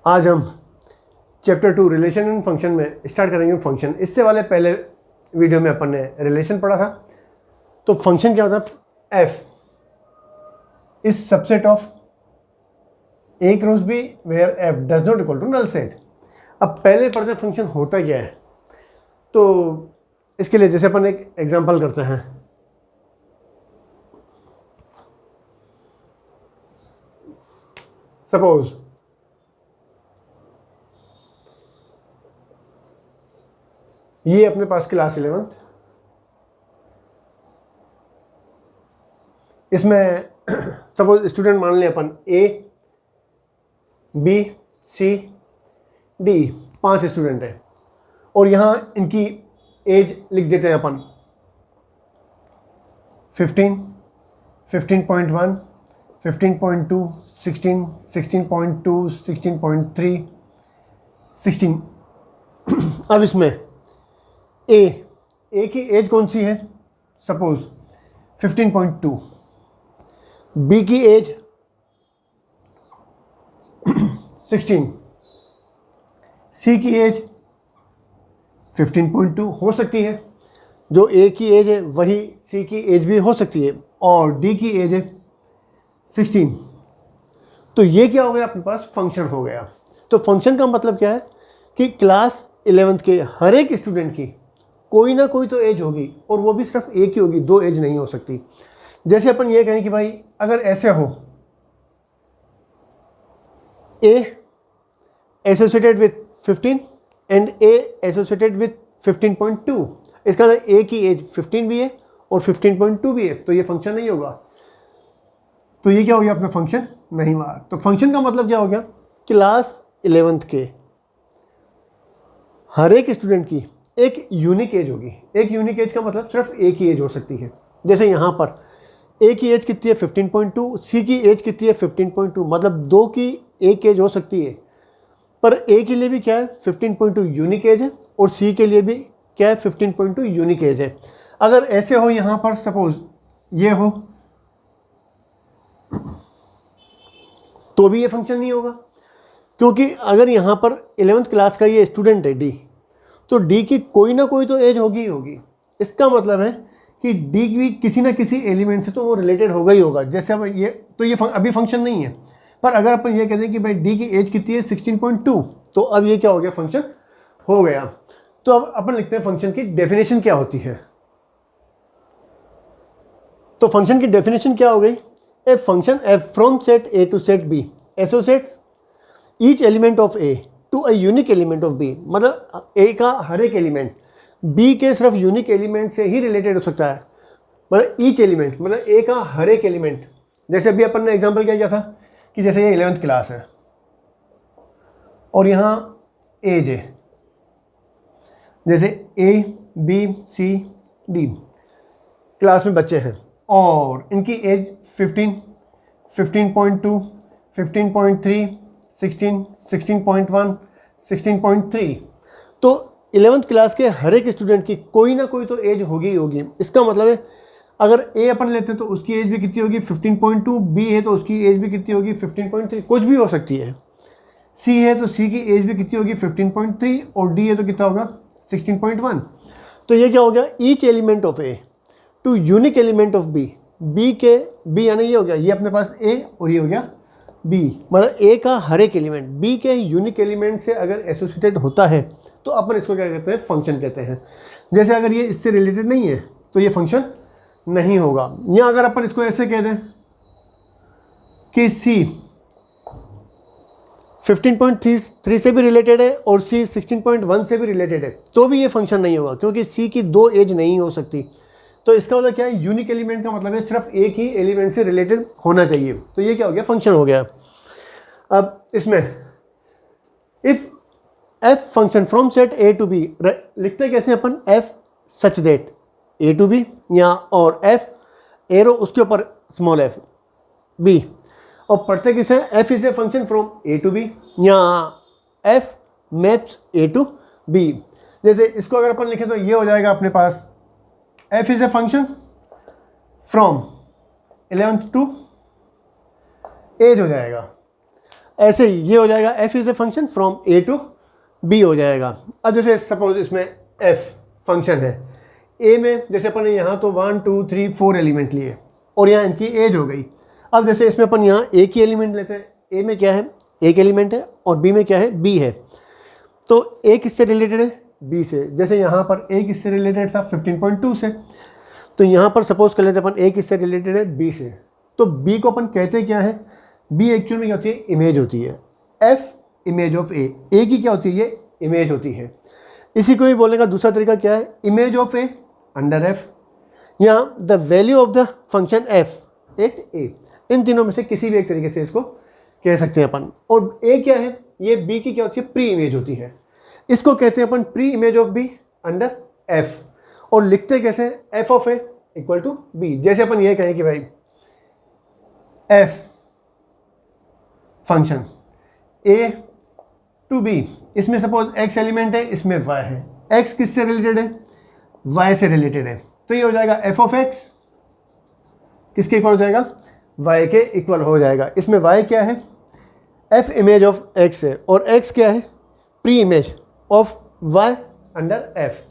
आज हम chapter 2 relation and function में स्टार्ट करेंगे फंक्शन। इससे वाले पहले वीडियो में अपन ने रिलेशन पढ़ा था। तो फंक्शन क्या होता है? F is subset of A cross B where f does not equal to null set. अब पहले पढ़ते फंक्शन होता क्या है, तो इसके लिए जैसे अपन एक एग्जांपल करते हैं। सपोज ये अपने पास क्लास 11, इसमें सपोज स्टूडेंट मान लें अपन A B C D, 5 student हैं और यहाँ इनकी एज लिख देते हैं अपन 15, 15.1, 15.2, 16, 16.2, 16.3, 16। अब इसमें ए की एज कौन सी है? सपोज 15.2, बी की एज 16, सी की एज 15.2 हो सकती है। जो ए की एज है वही सी की एज भी हो सकती है और डी की एज है 16। तो ये क्या हो गया? अपने पास फंक्शन हो गया। तो फंक्शन का मतलब क्या है कि क्लास 11th के हर एक स्टूडेंट की कोई ना कोई तो एज होगी और वो भी सिर्फ एक ही होगी, 2 एज नहीं हो सकती। जैसे अपन ये कहें कि भाई अगर ऐसे हो A associated with 15 and A associated with 15.2, इसका मतलब ए की एज 15 भी है और 15.2 भी है, तो ये फंक्शन नहीं होगा। तो ये क्या हो गया? अपना फंक्शन नहीं हुआ। तो फंक्शन का मतलब क्या हो गया? क्लास 11th के हर एक स्टूडेंट की एक यूनिक एज होगी। एक यूनिक एज का मतलब सिर्फ एक ही एज हो सकती है। जैसे यहाँ पर ए की एज कितनी है? 15.2, सी की एज कितनी है? 15.2, मतलब 2 की एक एज हो सकती है। पर ए के लिए भी क्या है? 15.2 यूनिक एज है और सी के लिए भी क्या है? 15.2 यूनिक एज है। अगर ऐसे हो यहाँ पर सपोज ये हो तो भी ये फंक्शन नहीं होगा, क्योंकि अगर यहाँ पर 11th क्लास का ये स्टूडेंट है डी, तो डी की कोई ना कोई तो एज होगी ही होगी। इसका मतलब है कि डी भी किसी ना किसी एलिमेंट से तो वो रिलेटेड होगा ही होगा। जैसे अब ये तो ये अभी फंक्शन नहीं है, पर अगर अपन ये कहते हैं कि भाई डी की एज कितनी है? 16.2, तो अब ये क्या हो गया? फंक्शन हो गया। तो अब अपन लिखते हैं फंक्शन की डेफिनेशन क्या होती है। तो फंक्शन की डेफिनेशन क्या हो गई? A function f from set A to set B associates each element of A to a unique element of B. मतलब ए का हर एक एलिमेंट बी के सिर्फ यूनिक एलिमेंट से ही रिलेटेड हो सकता है। मतलब ईच एलिमेंट मतलब ए का हर एक एलिमेंट। जैसे अभी अपन ने एग्जांपल क्या किया था कि जैसे ये 11th क्लास है और यहाँ एज है, जैसे A B C D class में बच्चे हैं और इनकी एज 15, 15.2, 15.3, 16, 16.1, 16.3। तो 11th क्लास के हर एक स्टूडेंट की कोई ना कोई तो एज होगी ही होगी। इसका मतलब है अगर ए अपन लेते हैं तो उसकी एज भी कितनी होगी? 15.2, बी है तो उसकी एज भी कितनी होगी? 15.3, कुछ भी हो सकती है। सी है तो सी की एज भी कितनी होगी? 15.3 और डी है तो कितना होगा? 16.1। तो ये क्या हो गया? Each element of A to unique element of B. B के बी यानी ये हो गया, ये अपने पास ए और ये हो गया बी। मतलब ए का हर एक एलिमेंट बी के यूनिक एलिमेंट से अगर एसोसिएटेड होता है तो अपन इसको क्या कहते हैं? फंक्शन कहते हैं। जैसे अगर ये इससे रिलेटेड नहीं है तो ये फंक्शन नहीं होगा। या अगर अपन इसको ऐसे कह दें कि सी 15.3 से भी रिलेटेड है और सी 16.1 से भी रिलेटेड है, तो भी ये फंक्शन नहीं होगा, क्योंकि सी की 2 एज नहीं हो सकती। तो इसका मतलब क्या है? यूनिक एलिमेंट का मतलब है सिर्फ एक ही एलिमेंट से रिलेटेड होना चाहिए। तो ये क्या हो गया? फंक्शन हो गया। अब इसमें if F function from set A to B, लिखते कैसे अपन? F such that A to B, या और एफ एरो उसके ऊपर स्मॉल एफ बी, और पढ़ते किसे? F is a function from A to B, या F maps A to B. जैसे इसको अगर अपन लिखें तो ये हो जाएगा अपने पास f is a function from 11th to एज हो जाएगा। ऐसे ही ये हो जाएगा f is a function from A to B हो जाएगा। अब जैसे सपोज इसमें एफ फंक्शन है, ए में जैसे अपन ने यहाँ तो 1 2 3 4 एलिमेंट लिए और यहाँ इनकी एज हो गई। अब जैसे इसमें अपन यहाँ एक ही एलिमेंट लेते हैं, ए में क्या है एक एलिमेंट है और बी में क्या है बी है, तो ए किससे रिलेटेड है बी से। जैसे यहाँ पर ए किससे रिलेटेड था 15.2 से, तो यहाँ पर सपोज कर लेते हैं अपन ए किससे रिलेटेड है बी से, तो बी को अपन कहते क्या है, बी एक्चुअल में क्या होती है इमेज होती है, एफ इमेज ऑफ ए की क्या होती है ये इमेज होती है। इसी को ही बोलने का दूसरा तरीका क्या है, image of A under F, या the value of the function F at A, इन तीनों में से किसी भी एक तरीके से इसको कह सकते हैं अपन। और ए क्या है, ये बी की क्या होती है प्री इमेज होती है, इसको कहते हैं अपन pre image of B under F. और लिखते कैसे हैं, F of A equal to B. जैसे अपन ये कहें कि भाई F function A to B, इसमें सपोज एक्स एलिमेंट है, इसमें वाई है, एक्स किससे रिलेटेड है वाई से रिलेटेड है, तो ये हो जाएगा एफ ऑफ एक्स किसके इक्वल हो जाएगा वाई के इक्वल हो जाएगा। इसमें वाई क्या है एफ इमेज ऑफ एक्स है और एक्स क्या है pre image of y under f.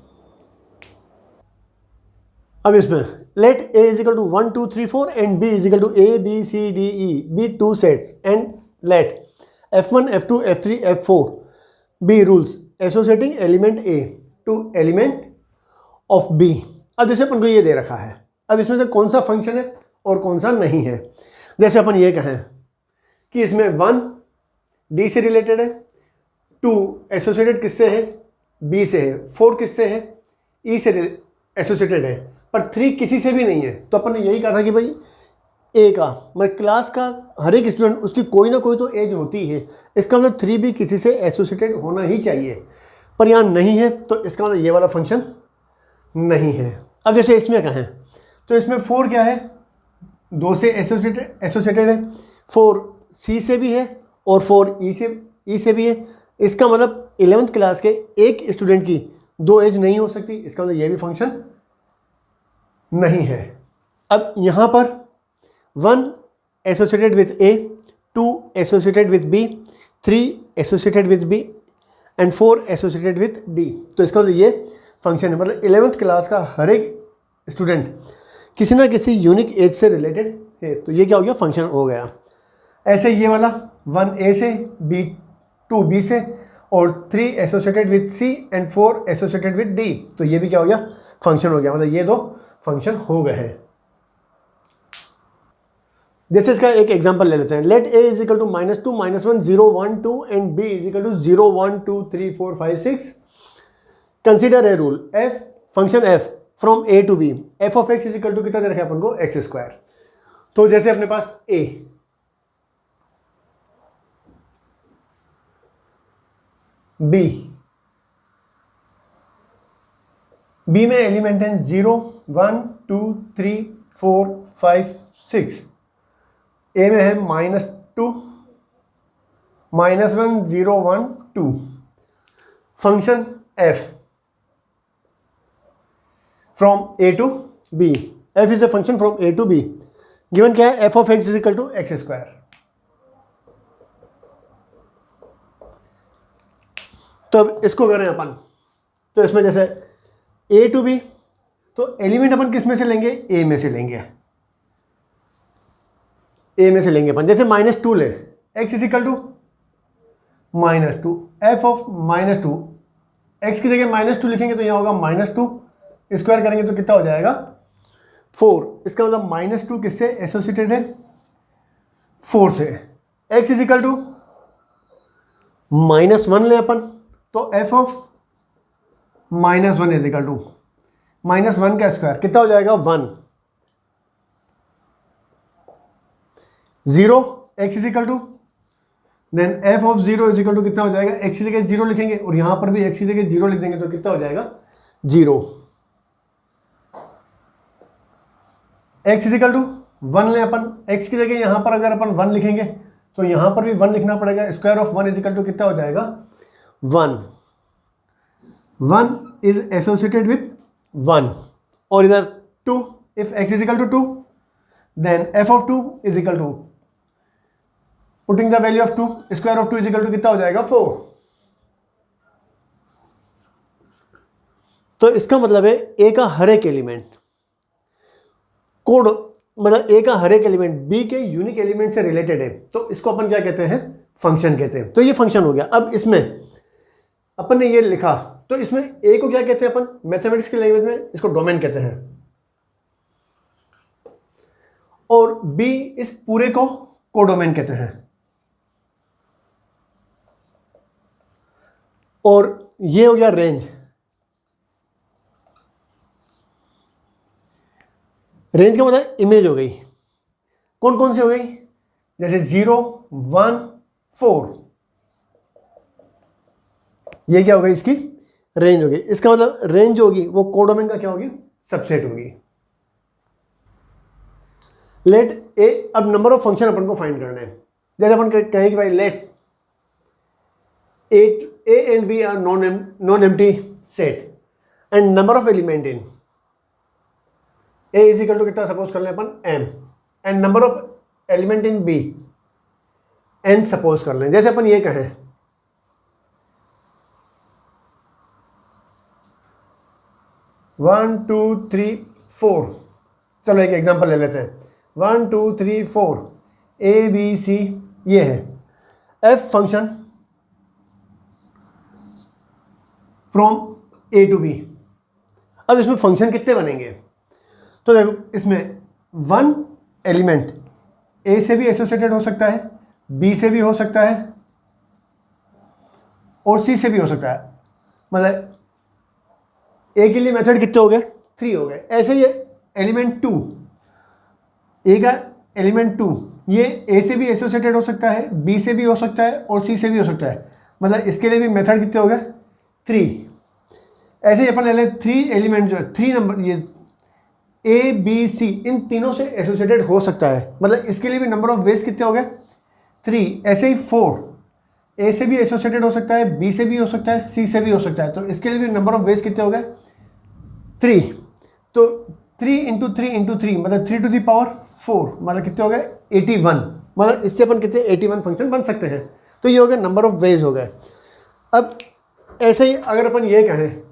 अब इसमें let a is equal to 1 2 3 4 and b is equal to a b c d e be two sets and let f1 f2 f3 f4 be rules associating element a to element of b। अब जैसे अपन को ये दे रखा है, अब इसमें से कौन सा फंक्शन है और कौन सा नहीं है। जैसे अपन ये कहें कि इसमें 1 d से रिलेटेड है, 2 एसोसिएटेड किससे है b से है, 4 किससे है e से एसोसिएटेड है, पर 3 किसी से भी नहीं है। तो अपन ने यही कहा था कि भाई ए का मतलब क्लास का हर एक स्टूडेंट उसकी कोई ना कोई तो एज होती है, इसका मतलब 3 भी किसी से एसोसिएटेड होना ही चाहिए, पर यहाँ नहीं है, तो इसका मतलब ये वाला फंक्शन नहीं है। अब जैसे इसमें कहें तो इसमें 4 क्या है 2 से एसोसिएटेड है, 4 सी से भी है और 4 ई से भी है। इसका मतलब 11th क्लास के एक स्टूडेंट की 2 एज नहीं हो सकती, इसका मतलब ये भी फंक्शन नहीं है। अब यहाँ पर 1 associated with A, 2 associated with B, 3 associated with B and 4 associated with D, तो इसका मतलब ये फंक्शन है। मतलब 11th क्लास का हर एक स्टूडेंट किसी ना किसी यूनिक एज से रिलेटेड है, तो ये क्या हो गया फंक्शन हो गया। ऐसे ये वाला 1 ए से, बी 2 बी से और 3 associated with C and 4 associated with D, तो ये भी क्या हो गया फंक्शन हो गया। मतलब ये 2 फंक्शन हो गए हैं। जैसे इसका एक एग्जांपल ले लेते हैं, let a is equal to -2 -1 0 1 2 and b is equal to 0 1 2 3 4 5 6। Consider a rule f function f फ्रॉम a to b, f of x is equal to कितना दे रखा है अपन को x स्क्वायर। तो जैसे अपने पास a b में एलिमेंट है 0 1 2 3 4 5 6, ए में है -2 -1 0 1 2। फंक्शन f फ्रॉम a to b, f is a function from a to b, given क्या है f of x is equal to x square. तो अब इसको करें अपन, तो इसमें जैसे a टू b, तो एलिमेंट अपन किस में से लेंगे a में से लेंगे, a में से लेंगे अपन। जैसे -2 ले, x is equal to -2, f of -2, x की जगह -2 लिखेंगे तो यहाँ होगा -2, स्क्वायर करेंगे तो कितना हो जाएगा 4। इसका मतलब -2 किससे एसोसिएटेड है 4 से। x इज इक्वल टू -1 ले अपन, तो f of -1 is equal to -1 का स्क्वायर कितना हो जाएगा 1। 0 x is equal to then f of 0 is equal to कितना हो जाएगा, x की जगह 0 लिखेंगे और यहां पर भी x की जगह 0 लिख देंगे तो कितना हो जाएगा 0। x इज इक्वल टू 1 ले अपन, x की जगह यहां पर अगर अपन 1 लिखेंगे तो यहां पर भी 1 लिखना पड़ेगा। Square of 1 is equal to कितना हो जाएगा 1। 1 इज एसोसिएटेड विथ 1 और इधर 2, if x is equal to 2 then f of 2 is equal to putting the value of 2, square of 2 is equal to कितना हो जाएगा 4। तो इसका मतलब है ए का हर एक एलिमेंट कोड, मतलब ए का हर एक एलिमेंट बी के यूनिक एलिमेंट से रिलेटेड है, तो इसको अपन क्या कहते हैं, फंक्शन कहते हैं। तो ये फंक्शन हो गया। अब इसमें अपन ने ये लिखा, तो इसमें ए को क्या कहते हैं अपन मैथमेटिक्स की लैंग्वेज में, इसको डोमेन कहते हैं, और बी इस पूरे को कोडोमेन कहते हैं। और ये हो गया रेंज। रेंज का मतलब इमेज हो गई। कौन कौन सी हो गई, जैसे 0, 1, 4, ये क्या हो गई, इसकी रेंज होगी। इसका मतलब रेंज होगी वो कोडोमेन का क्या होगी, सबसेट होगी। लेट ए, अब नंबर ऑफ फंक्शन अपन को फाइंड करना है। जैसे अपन कहें कि भाई let A and B are non empty set and number of element in A is equal to कितना सपोज कर लें अपन m, and number of element in b n suppose कर लें। जैसे अपन ये कहें 1 2 3 4, चलो एक एग्जांपल ले लेते हैं 1 2 3 4 a b c, ये है f function from a to b। अब इसमें फंक्शन कितने बनेंगे, तो देखो इसमें 1 एलिमेंट ए से भी एसोसिएटेड हो सकता है, बी से भी हो सकता है और सी से भी हो सकता है। मतलब ए के लिए मेथड कितने हो गए, 3 हो गए। ऐसे ही एलिमेंट 2, ए का एलिमेंट 2 ये ए से भी एसोसिएटेड हो सकता है, बी से भी हो सकता है और सी से भी हो सकता है। मतलब इसके लिए भी मेथड कितने हो गए, 3। ऐसे ही अपन ले लें 3 एलिमेंट जो है 3 नंबर, ये ए बी सी इन तीनों से एसोसिएटेड हो सकता है। मतलब इसके लिए भी नंबर ऑफ वेज कितने हो गए, 3। ऐसे ही 4 ए से भी एसोसिएटेड हो सकता है, बी से भी हो सकता है, सी से भी हो सकता है, तो इसके लिए भी नंबर ऑफ वेज कितने हो गए, 3। तो 3 इंटू 3 इंटू 3 मतलब 3 टू दी पावर 4, मतलब कितने हो गए 81। मतलब इससे अपन कितने 81 फंक्शन बन सकते हैं। तो ये हो गया नंबर ऑफ वेज हो गए। अब ऐसे ही अगर अपन ये कहें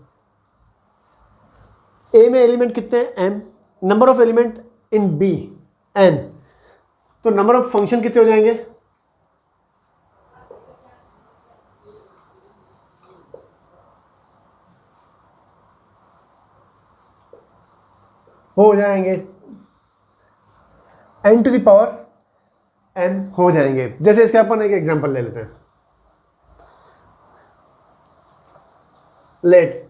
ए में एलिमेंट कितने हैं, m, number of element in B n, तो नंबर ऑफ फंक्शन कितने हो जाएंगे, हो जाएंगे n to the power n हो जाएंगे। जैसे इसका अपन एक एग्जांपल ले लेते हैं, let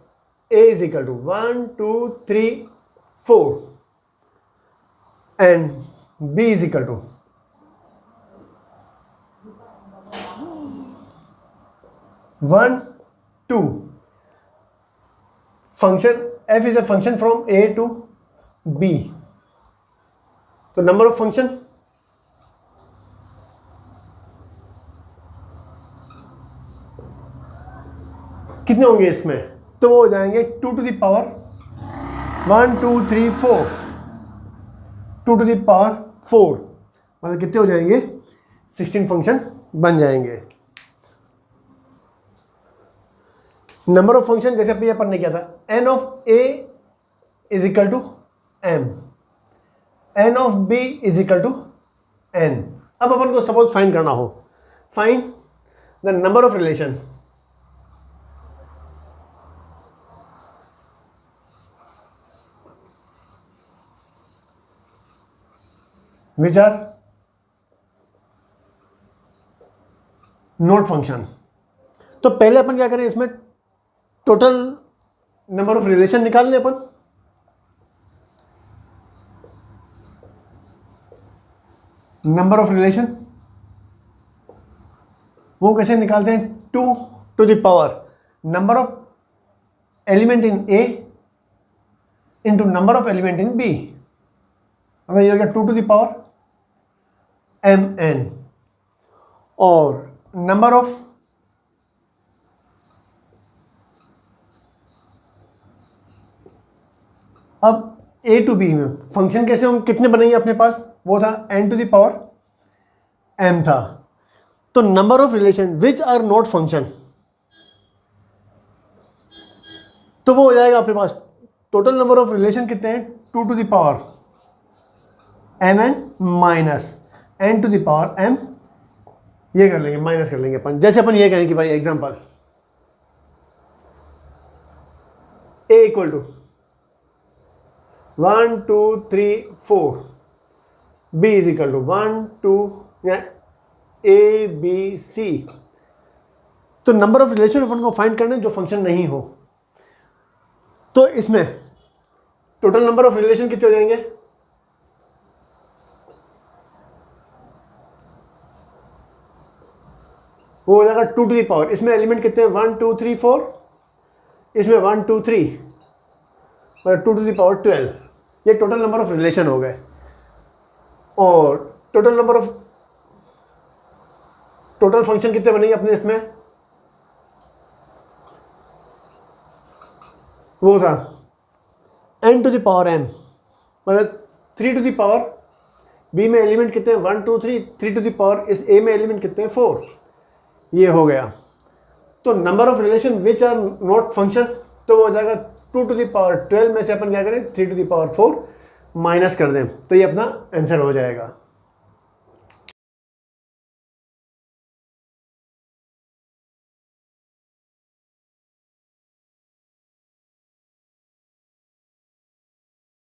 a is equal to 1 2 3 4 and b is equal to 1 2। Function f is a function from a to b, तो नंबर ऑफ फंक्शन कितने होंगे इसमें, तो वो हो जाएंगे 2 to the power 1 2 3 4, 2 to the power 4, मतलब कितने हो जाएंगे 16 फंक्शन बन जाएंगे। नंबर ऑफ फंक्शन जैसे अभी अपन ने किया था, n of a is equal to m, n of b is equal to n। अब अपन को सपोज फाइंड करना हो, find the number of relation which are not function. तो पहले अपन क्या करें, इसमें टोटल नंबर ऑफ रिलेशन निकाल लें अपन। नंबर ऑफ रिलेशन वो कैसे निकालते हैं, 2 to the power number of element in A into number of element in B, मतलब ये हो गया 2 टू द पावर mn, और नंबर ऑफ अब a टू b में फंक्शन कैसे हम कितने बनेंगे अपने पास, वो था n to the power m था, तो number of relation which are not function, तो वो हो जाएगा अपने पास टोटल नंबर ऑफ रिलेशन कितने हैं, 2 to the power mn minus n to the power m, ये कर लेंगे माइनस कर लेंगे अपन, जैसे अपन ये कहें कि भाई एग्जांपल a इक्वल to 1 2 3 4, b is equal to 1 2 या a b c। तो नंबर ऑफ रिलेशन अपन को फाइंड करना है जो फंक्शन नहीं हो। तो इसमें टोटल नंबर ऑफ रिलेशन कितने हो जाएंगे, वो हो जाएगा 2 टू दी पावर, इसमें एलिमेंट कितने हैं 1 2 3 4, इसमें 1 2 3 और 2 टू दी पावर 12, ये टोटल नंबर ऑफ रिलेशन हो गए। और total number of total function कितने बनेंगे अपने इसमें, वो था n to the power m, मतलब 3 टू द पावर b में एलिमेंट कितने हैं 1 2 3, 3 टू द पावर इस a में एलिमेंट कितने हैं 4, ये हो गया। तो number of relation which are not function, तो वो हो जाएगा 2 टू द पावर 12 में से अपन क्या करें 3 टू द पावर 4 माइनस कर दें, तो ये अपना आंसर हो जाएगा।